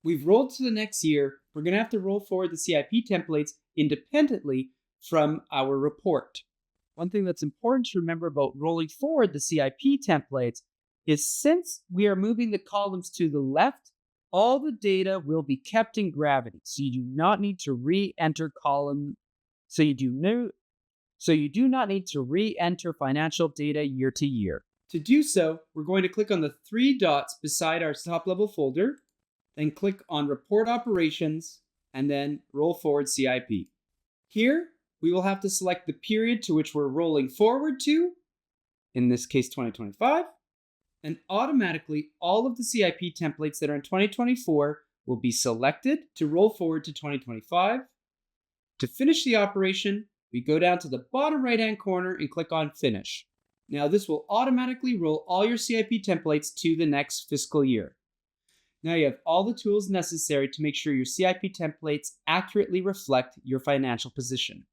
We've rolled to the next year. We're going to have to roll forward the CIP templates independently from our report. One thing that's important to remember about rolling forward the CIP templates is since we are moving the columns to the left, all the data will be kept in gravity. So you do not need to re-enter column. So you do not need to re-enter financial data year to year. To do so, we're going to click on the three dots beside our top-level folder, then click on Report Operations, and then Roll Forward CIP. Here, we will have to select the period to which we're rolling forward to, in this case 2025, and automatically all of the CIP templates that are in 2024 will be selected to roll forward to 2025. To finish the operation, we go down to the bottom right-hand corner and click on Finish. Now this will automatically roll all your CIP templates to the next fiscal year. Now you have all the tools necessary to make sure your CIP templates accurately reflect your financial position.